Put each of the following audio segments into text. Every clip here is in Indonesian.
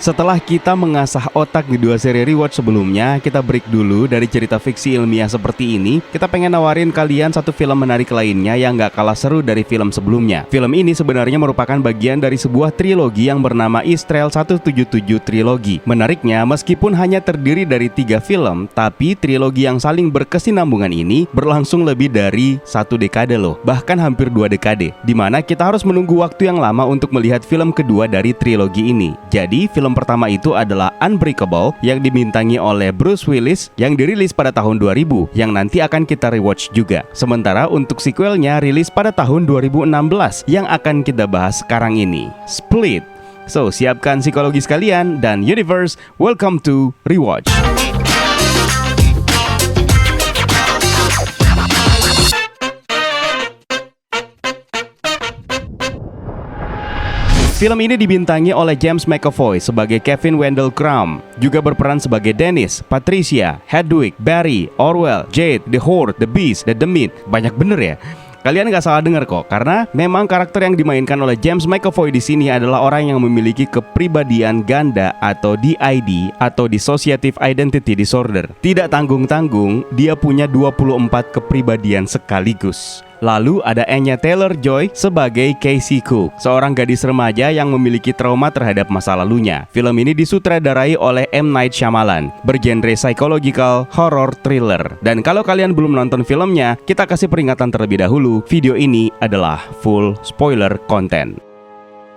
Setelah kita mengasah otak di dua seri rewatch sebelumnya, kita break dulu dari cerita fiksi ilmiah seperti ini. Kita pengen nawarin kalian satu film menarik lainnya yang gak kalah seru dari film sebelumnya. Film ini sebenarnya merupakan bagian dari sebuah trilogi yang bernama Israel 177 Trilogi. Menariknya, meskipun hanya terdiri dari 3 film, tapi trilogi yang saling berkesinambungan ini berlangsung lebih dari 1 dekade loh, bahkan hampir 2 dekade, dimana kita harus menunggu waktu yang lama untuk melihat film kedua dari trilogi ini. Jadi, film pertama itu adalah Unbreakable yang dibintangi oleh Bruce Willis yang dirilis pada tahun 2000 yang nanti akan kita rewatch juga. Sementara untuk sequelnya rilis pada tahun 2016 yang akan kita bahas sekarang ini, Split. So, siapkan psikologi sekalian dan Universe, welcome to Rewatch. Film ini dibintangi oleh James McAvoy sebagai Kevin Wendell Crumb, juga berperan sebagai Dennis, Patricia, Hedwig, Barry, Orwell, Jade, The Horde, The Beast, dan The Myth. Banyak bener ya? Kalian nggak salah dengar kok, karena memang karakter yang dimainkan oleh James McAvoy di sini adalah orang yang memiliki kepribadian ganda atau DID atau Dissociative Identity Disorder. Tidak tanggung-tanggung, dia punya 24 kepribadian sekaligus. Lalu ada Anya Taylor-Joy sebagai Casey Cook, seorang gadis remaja yang memiliki trauma terhadap masa lalunya. Film ini disutradarai oleh M. Night Shyamalan, bergenre psychological horror thriller. Dan kalau kalian belum nonton filmnya, kita kasih peringatan terlebih dahulu, video ini adalah full spoiler content.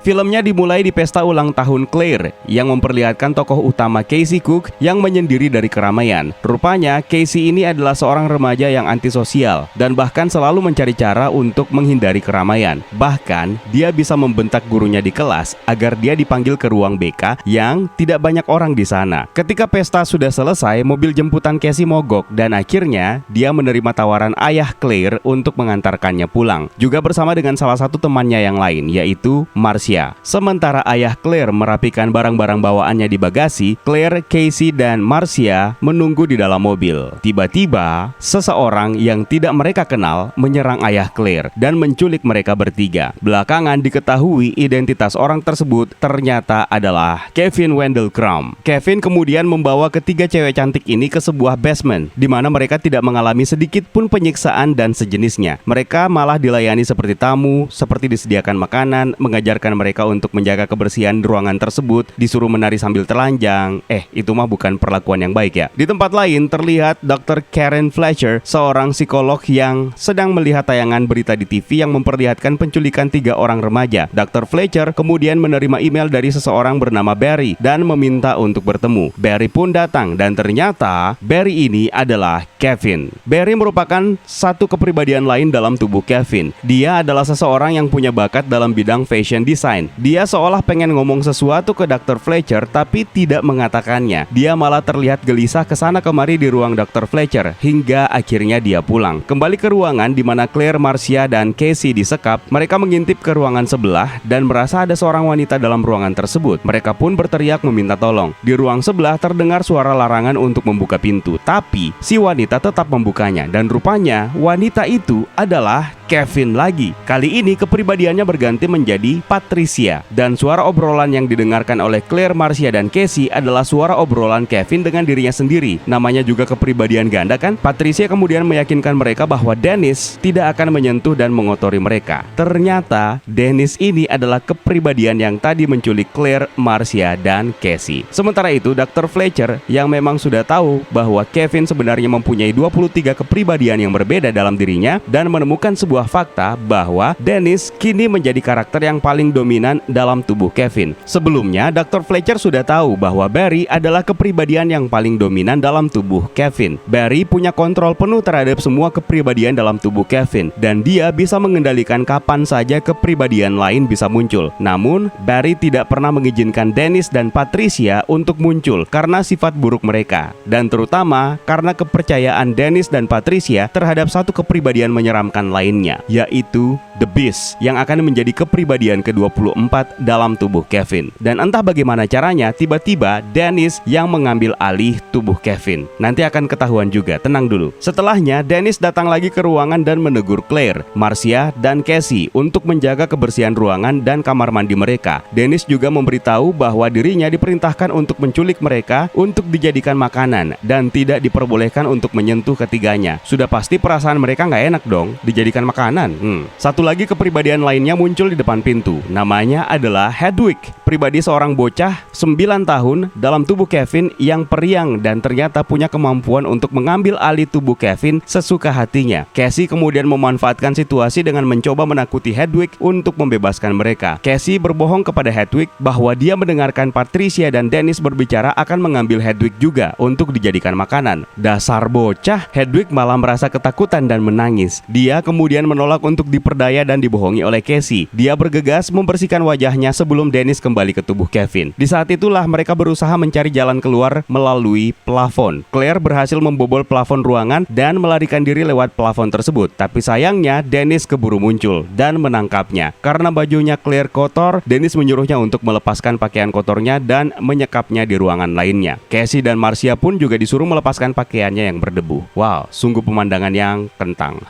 Filmnya dimulai di pesta ulang tahun Claire yang memperlihatkan tokoh utama Casey Cook yang menyendiri dari keramaian. Rupanya Casey ini adalah seorang remaja yang antisosial dan bahkan selalu mencari cara untuk menghindari keramaian. Bahkan dia bisa membentak gurunya di kelas agar dia dipanggil ke ruang BK yang tidak banyak orang di sana. Ketika pesta sudah selesai, mobil jemputan Casey mogok dan akhirnya dia menerima tawaran ayah Claire untuk mengantarkannya pulang, juga bersama dengan salah satu temannya yang lain, yaitu Marcia. Sementara ayah Claire merapikan barang-barang bawaannya di bagasi, Claire, Casey, dan Marcia menunggu di dalam mobil. Tiba-tiba, seseorang yang tidak mereka kenal menyerang ayah Claire dan menculik mereka bertiga. Belakangan diketahui identitas orang tersebut ternyata adalah Kevin Wendell Crumb. Kevin kemudian membawa ketiga cewek cantik ini ke sebuah basement, di mana mereka tidak mengalami sedikit pun penyiksaan dan sejenisnya. Mereka malah dilayani seperti tamu, seperti disediakan makanan, mengajarkan mereka untuk menjaga kebersihan ruangan tersebut, disuruh menari sambil telanjang. Itu mah bukan perlakuan yang baik ya. Di tempat lain terlihat Dr. Karen Fletcher, seorang psikolog yang sedang melihat tayangan berita di TV yang memperlihatkan penculikan 3 orang remaja. Dr. Fletcher kemudian menerima email dari seseorang bernama Barry dan meminta untuk bertemu. Barry pun datang dan ternyata Barry ini adalah Kevin. Barry merupakan satu kepribadian lain dalam tubuh Kevin. Dia adalah seseorang yang punya bakat dalam bidang fashion design. Dia seolah pengen ngomong sesuatu ke Dr. Fletcher tapi tidak mengatakannya. Dia malah terlihat gelisah kesana kemari di ruang Dr. Fletcher hingga akhirnya dia pulang. Kembali ke ruangan di mana Claire, Marcia, dan Casey disekap, mereka mengintip ke ruangan sebelah dan merasa ada seorang wanita dalam ruangan tersebut. Mereka pun berteriak meminta tolong. Di ruang sebelah terdengar suara larangan untuk membuka pintu, tapi si wanita tetap membukanya dan rupanya wanita itu adalah Kevin lagi. Kali ini kepribadiannya berganti menjadi Patricia dan suara obrolan yang didengarkan oleh Claire, Marcia, dan Casey adalah suara obrolan Kevin dengan dirinya sendiri. Namanya juga kepribadian ganda kan? Patricia kemudian meyakinkan mereka bahwa Dennis tidak akan menyentuh dan mengotori mereka. Ternyata Dennis ini adalah kepribadian yang tadi menculik Claire, Marcia, dan Casey. Sementara itu Dr. Fletcher yang memang sudah tahu bahwa Kevin sebenarnya mempunyai 23 kepribadian yang berbeda dalam dirinya dan menemukan sebuah fakta bahwa Dennis kini menjadi karakter yang paling dominan dalam tubuh Kevin. Sebelumnya, Dr. Fletcher sudah tahu bahwa Barry adalah kepribadian yang paling dominan dalam tubuh Kevin. Barry punya kontrol penuh terhadap semua kepribadian dalam tubuh Kevin dan dia bisa mengendalikan kapan saja kepribadian lain bisa muncul. Namun, Barry tidak pernah mengizinkan Dennis dan Patricia untuk muncul karena sifat buruk mereka dan terutama karena kepercayaan Dennis dan Patricia terhadap satu kepribadian menyeramkan lainnya. lainnya, yaitu The Beast, yang akan menjadi kepribadian ke-24 dalam tubuh Kevin. Dan entah bagaimana caranya, tiba-tiba Dennis yang mengambil alih tubuh Kevin. Nanti akan ketahuan juga, tenang dulu. Setelahnya, Dennis datang lagi ke ruangan dan menegur Claire, Marcia, dan Cassie untuk menjaga kebersihan ruangan dan kamar mandi mereka. Dennis juga memberitahu bahwa dirinya diperintahkan untuk menculik mereka untuk dijadikan makanan dan tidak diperbolehkan untuk menyentuh ketiganya. Sudah pasti perasaan mereka nggak enak dong, dijadikan makanan. Satu lagi kepribadian lainnya muncul di depan pintu. Namanya adalah Hedwig, pribadi seorang bocah 9 tahun dalam tubuh Kevin yang periang dan ternyata punya kemampuan untuk mengambil alih tubuh Kevin sesuka hatinya. Cassie kemudian memanfaatkan situasi dengan mencoba menakuti Hedwig untuk membebaskan mereka. Cassie berbohong kepada Hedwig bahwa dia mendengarkan Patricia dan Dennis berbicara akan mengambil Hedwig juga untuk dijadikan makanan. Dasar bocah, Hedwig malah merasa ketakutan dan menangis. Dia kemudian menolak untuk diperdaya dan dibohongi oleh Cassie. Dia bergegas membersihkan wajahnya sebelum Dennis kembali ke tubuh Kevin. Di saat itulah mereka berusaha mencari jalan keluar melalui plafon. Claire berhasil membobol plafon ruangan dan melarikan diri lewat plafon tersebut. Tapi sayangnya Dennis keburu muncul dan menangkapnya. Karena bajunya Claire kotor, Dennis menyuruhnya untuk melepaskan pakaian kotornya dan menyekapnya di ruangan lainnya. Cassie dan Marcia pun juga disuruh melepaskan pakaiannya yang berdebu. Wow, sungguh pemandangan yang kentang.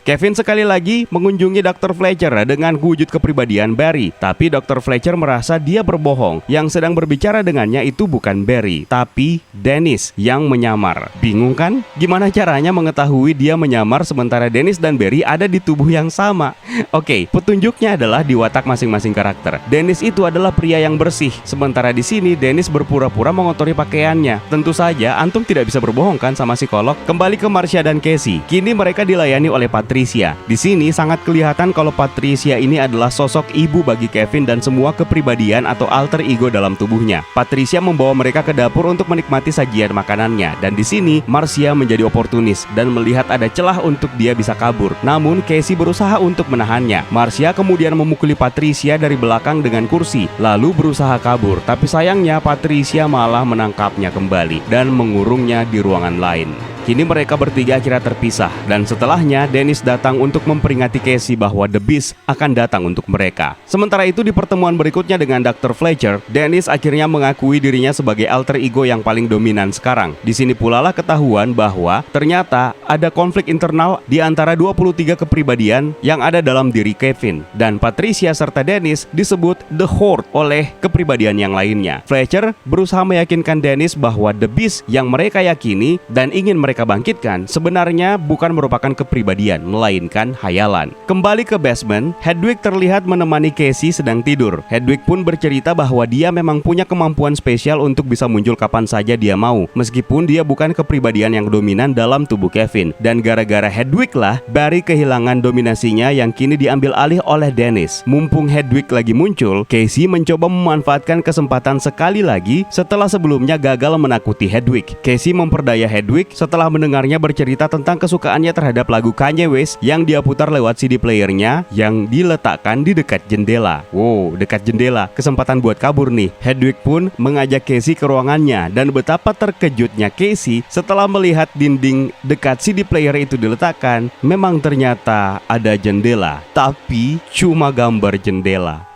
Kevin sekali lagi mengunjungi Dr. Fletcher dengan wujud kepribadian Barry. Tapi Dr. Fletcher merasa dia berbohong. Yang sedang berbicara dengannya itu bukan Barry, tapi Dennis yang menyamar. Bingung kan? Gimana caranya mengetahui dia menyamar sementara Dennis dan Barry ada di tubuh yang sama? Oke, petunjuknya adalah di watak masing-masing karakter. Dennis itu adalah pria yang bersih, sementara di sini Dennis berpura-pura mengotori pakaiannya. Tentu saja antum tidak bisa berbohong kan sama psikolog. Kembali ke Marcia dan Cassie. Kini mereka dilayani oleh Patricia. Di sini sangat kelihatan kalau Patricia ini adalah sosok ibu bagi Kevin dan semua kepribadian atau alter ego dalam tubuhnya. Patricia membawa mereka ke dapur untuk menikmati sajian makanannya, dan di sini Marcia menjadi oportunis dan melihat ada celah untuk dia bisa kabur. Namun Cassie berusaha untuk menahannya. Marcia kemudian memukuli Patricia dari belakang dengan kursi, lalu berusaha kabur. Tapi sayangnya Patricia malah menangkapnya kembali dan mengurungnya di ruangan lain. Kini mereka bertiga akhirnya terpisah, dan setelahnya Dennis datang untuk memperingati Cassie bahwa The Beast akan datang untuk mereka. Sementara itu di pertemuan berikutnya dengan Dr. Fletcher, Dennis akhirnya mengakui dirinya sebagai alter ego yang paling dominan sekarang. Di sini pula lah ketahuan bahwa ternyata ada konflik internal di antara 23 kepribadian yang ada dalam diri Kevin, dan Patricia serta Dennis disebut The Horde oleh kepribadian yang lainnya. Fletcher berusaha meyakinkan Dennis bahwa The Beast yang mereka yakini dan ingin mereka bangkitkan sebenarnya bukan merupakan kepribadian, melainkan hayalan. Kembali ke basement, Hedwig terlihat menemani Cassie sedang tidur. Hedwig pun bercerita bahwa dia memang punya kemampuan spesial untuk bisa muncul kapan saja dia mau, meskipun dia bukan kepribadian yang dominan dalam tubuh Kevin. Dan gara-gara Hedwig lah, Barry kehilangan dominasinya yang kini diambil alih oleh Dennis. Mumpung Hedwig lagi muncul, Cassie mencoba memanfaatkan kesempatan sekali lagi setelah sebelumnya gagal menakuti Hedwig. Cassie memperdaya Hedwig setelah mendengarnya bercerita tentang kesukaannya terhadap lagu Kanye West yang dia putar lewat CD playernya yang diletakkan di dekat jendela. Wow, dekat jendela, kesempatan buat kabur nih. Hedwig pun mengajak Cassie ke ruangannya, dan betapa terkejutnya Cassie setelah melihat dinding dekat CD player itu diletakkan. Memang ternyata ada jendela, tapi cuma gambar jendela.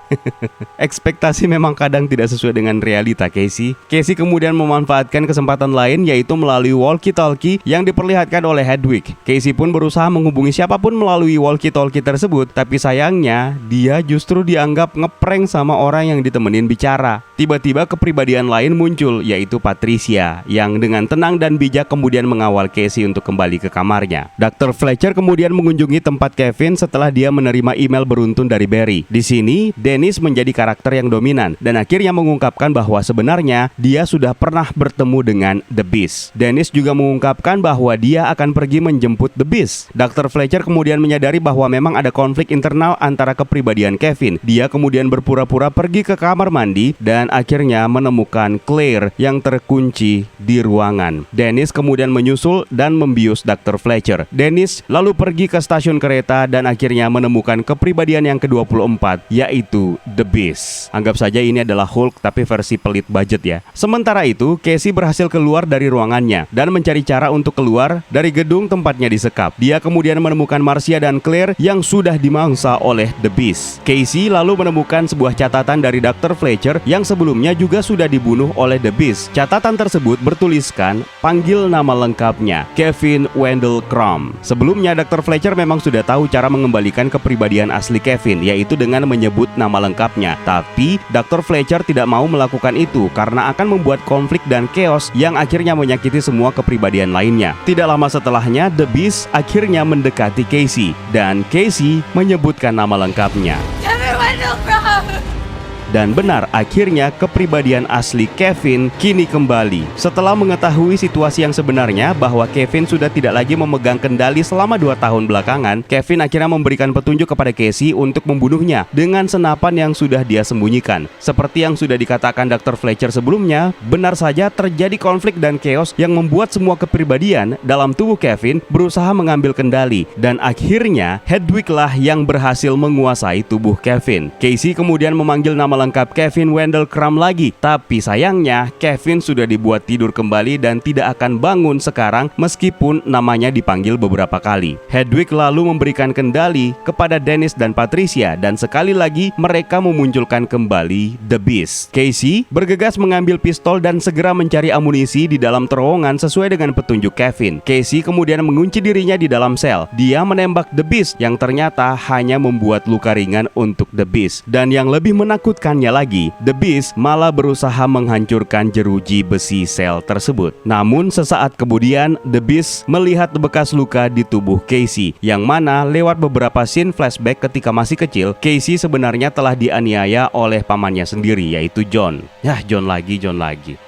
Ekspektasi memang kadang tidak sesuai dengan realita Cassie. Cassie kemudian memanfaatkan kesempatan lain, yaitu melalui walkie-talkie yang diperlihatkan oleh Hedwig. Cassie pun berusaha menghubungi siapapun melalui walkie-talkie tersebut, tapi sayangnya dia justru dianggap ngeprank sama orang yang ditemenin bicara. Tiba-tiba kepribadian lain muncul, yaitu Patricia, yang dengan tenang dan bijak kemudian mengawal Cassie untuk kembali ke kamarnya. Dr. Fletcher kemudian mengunjungi tempat Kevin setelah dia menerima email beruntun dari Barry. Di sini Dennis menjadi karakter yang dominan dan akhirnya mengungkapkan bahwa sebenarnya dia sudah pernah bertemu dengan The Beast. Dennis juga mengungkapkan bahwa dia akan pergi menjemput The Beast. Dr. Fletcher kemudian menyadari bahwa memang ada konflik internal antara kepribadian Kevin. Dia kemudian berpura-pura pergi ke kamar mandi dan akhirnya menemukan Claire yang terkunci di ruangan. Dennis kemudian menyusul dan membius Dr. Fletcher. Dennis lalu pergi ke stasiun kereta dan akhirnya menemukan kepribadian yang ke-24, yaitu yaitu The Beast. Anggap saja ini adalah Hulk tapi versi pelit budget ya. Sementara itu, Casey berhasil keluar dari ruangannya dan mencari cara untuk keluar dari gedung tempatnya disekap. Dia kemudian menemukan Marcia dan Claire yang sudah dimangsa oleh The Beast. Casey lalu menemukan sebuah catatan dari Dr. Fletcher yang sebelumnya juga sudah dibunuh oleh The Beast. Catatan tersebut bertuliskan panggil nama lengkapnya, Kevin Wendell Crumb. Sebelumnya Dr. Fletcher memang sudah tahu cara mengembalikan kepribadian asli Kevin, yaitu dengan menyebut nama lengkapnya. Tapi Dr. Fletcher tidak mau melakukan itu karena akan membuat konflik dan chaos yang akhirnya menyakiti semua kepribadian lainnya. Tidak lama setelahnya, The Beast akhirnya mendekati Casey dan Casey menyebutkan nama lengkapnya. Kevin Wendell Crumb. Dan benar, akhirnya kepribadian asli Kevin kini kembali. Setelah mengetahui situasi yang sebenarnya bahwa Kevin sudah tidak lagi memegang kendali selama 2 tahun belakangan, Kevin akhirnya memberikan petunjuk kepada Casey untuk membunuhnya dengan senapan yang sudah dia sembunyikan. Seperti yang sudah dikatakan Dr. Fletcher sebelumnya, benar saja terjadi konflik dan chaos yang membuat semua kepribadian dalam tubuh Kevin berusaha mengambil kendali. Dan akhirnya Hedwig lah yang berhasil menguasai tubuh Kevin. Casey kemudian memanggil nama lengkap Kevin Wendell Crumb lagi, tapi sayangnya Kevin sudah dibuat tidur kembali dan tidak akan bangun sekarang meskipun namanya dipanggil beberapa kali. Hedwig lalu memberikan kendali kepada Dennis dan Patricia dan sekali lagi mereka memunculkan kembali The Beast. Casey bergegas mengambil pistol dan segera mencari amunisi di dalam terowongan sesuai dengan petunjuk Kevin. Casey kemudian mengunci dirinya di dalam sel. Dia menembak The Beast yang ternyata hanya membuat luka ringan untuk The Beast. Dan yang lebih menakutkan lagi, The Beast malah berusaha menghancurkan jeruji besi sel tersebut. Namun sesaat kemudian The Beast melihat bekas luka di tubuh Casey, yang mana lewat beberapa scene flashback ketika masih kecil, Casey sebenarnya telah dianiaya oleh pamannya sendiri, yaitu John. John lagi.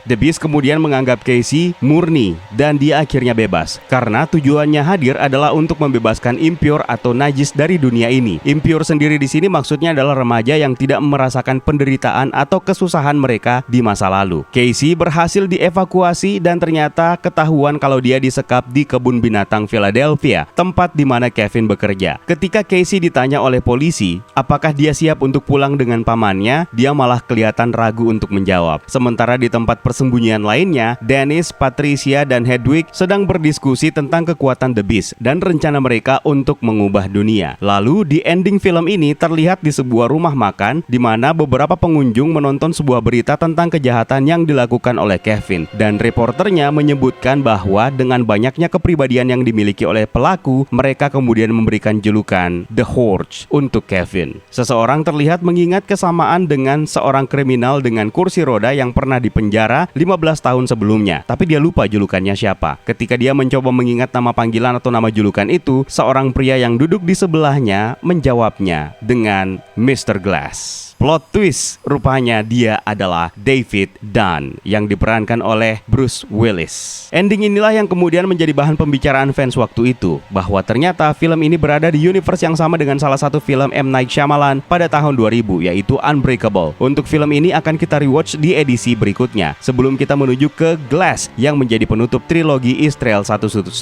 The Beast kemudian menganggap Casey murni dan dia akhirnya bebas karena tujuannya hadir adalah untuk membebaskan impure atau najis dari dunia ini. Impure sendiri di sini maksudnya adalah remaja yang tidak merasakan penderitaan atau kesusahan mereka di masa lalu. Casey berhasil dievakuasi dan ternyata ketahuan kalau dia disekap di kebun binatang Philadelphia, tempat di mana Kevin bekerja. Ketika Casey ditanya oleh polisi apakah dia siap untuk pulang dengan pamannya, dia malah kelihatan ragu untuk menjawab. Sementara di tempat persembunyian lainnya, Dennis, Patricia, dan Hedwig sedang berdiskusi tentang kekuatan The Beast dan rencana mereka untuk mengubah dunia. Lalu di ending film ini terlihat di sebuah rumah makan di mana beberapa pengunjung menonton sebuah berita tentang kejahatan yang dilakukan oleh Kevin, dan reporternya menyebutkan bahwa dengan banyaknya kepribadian yang dimiliki oleh pelaku, mereka kemudian memberikan julukan The Horde untuk Kevin. Seseorang terlihat mengingat kesamaan dengan seorang kriminal dengan kursi roda yang pernah dipenjara 15 tahun sebelumnya, tapi dia lupa julukannya siapa. Ketika dia mencoba mengingat nama panggilan atau nama julukan itu, seorang pria yang duduk di sebelahnya menjawabnya dengan Mr. Glass. Plot twist, rupanya dia adalah David Dunn yang diperankan oleh Bruce Willis. Ending inilah yang kemudian menjadi bahan pembicaraan fans waktu itu, bahwa ternyata film ini berada di universe yang sama dengan salah satu film M. Night Shyamalan pada tahun 2000, yaitu Unbreakable. Untuk film ini akan kita rewatch di edisi berikutnya, sebelum kita menuju ke Glass yang menjadi penutup trilogi Israel 177.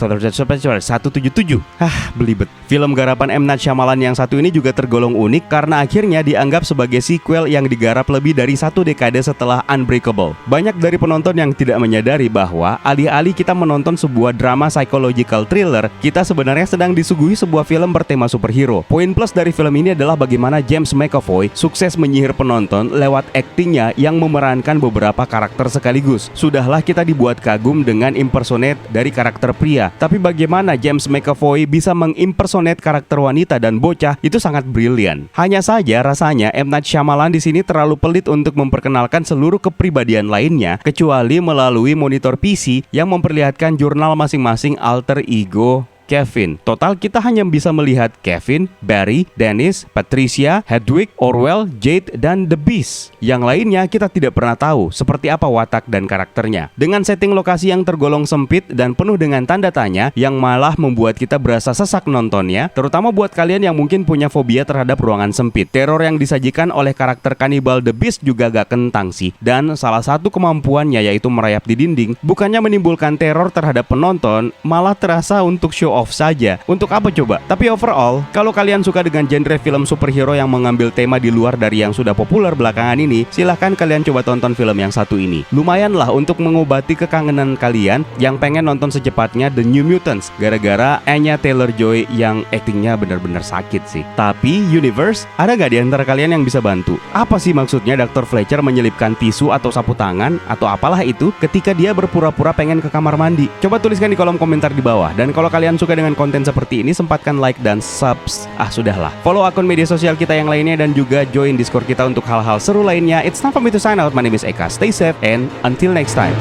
Belibet. Film garapan M. Night Shyamalan yang satu ini juga tergolong unik karena akhirnya dianggap sebagai sequel yang digarap lebih dari 1 dekade setelah Unbreakable. Banyak dari penonton yang tidak menyadari bahwa alih-alih kita menonton sebuah drama psychological thriller, kita sebenarnya sedang disuguhi sebuah film bertema superhero. Poin plus dari film ini adalah bagaimana James McAvoy sukses menyihir penonton lewat aktingnya yang memerankan beberapa karakter sekaligus. Sudahlah kita dibuat kagum dengan impersonate dari karakter pria, tapi bagaimana James McAvoy bisa mengimpersonate karakter wanita dan bocah itu sangat brilian. Hanya saja rasanya M. Night Shyamalan di sini terlalu pelit untuk memperkenalkan seluruh kepribadian lainnya kecuali melalui monitor PC yang memperlihatkan jurnal masing-masing alter ego Kevin. Total kita hanya bisa melihat Kevin, Barry, Dennis, Patricia, Hedwig, Orwell, Jade, dan The Beast. Yang lainnya kita tidak pernah tahu seperti apa watak dan karakternya. Dengan setting lokasi yang tergolong sempit dan penuh dengan tanda tanya yang malah membuat kita berasa sesak nontonnya, terutama buat kalian yang mungkin punya fobia terhadap ruangan sempit. Teror yang disajikan oleh karakter kanibal The Beast juga gak kentang sih. Dan salah satu kemampuannya yaitu merayap di dinding, bukannya menimbulkan teror terhadap penonton, malah terasa untuk show off saja. Untuk apa coba? Tapi overall, kalau kalian suka dengan genre film superhero yang mengambil tema di luar dari yang sudah populer belakangan ini, silahkan kalian coba tonton film yang satu ini. Lumayan lah untuk mengobati kekangenan kalian yang pengen nonton secepatnya The New Mutants gara-gara Anya Taylor-Joy yang aktingnya benar-benar sakit sih. Tapi Universe, ada gak di antara kalian yang bisa bantu? Apa sih maksudnya Dr. Fletcher menyelipkan tisu atau sapu tangan atau apalah itu ketika dia berpura-pura pengen ke kamar mandi? Coba tuliskan di kolom komentar di bawah. Dan kalau kalian suka dengan konten seperti ini, sempatkan like dan subs. Sudahlah. Follow akun media sosial kita yang lainnya dan juga join Discord kita untuk hal-hal seru lainnya. It's time for me to sign out. My name is Eka. Stay safe and until next time.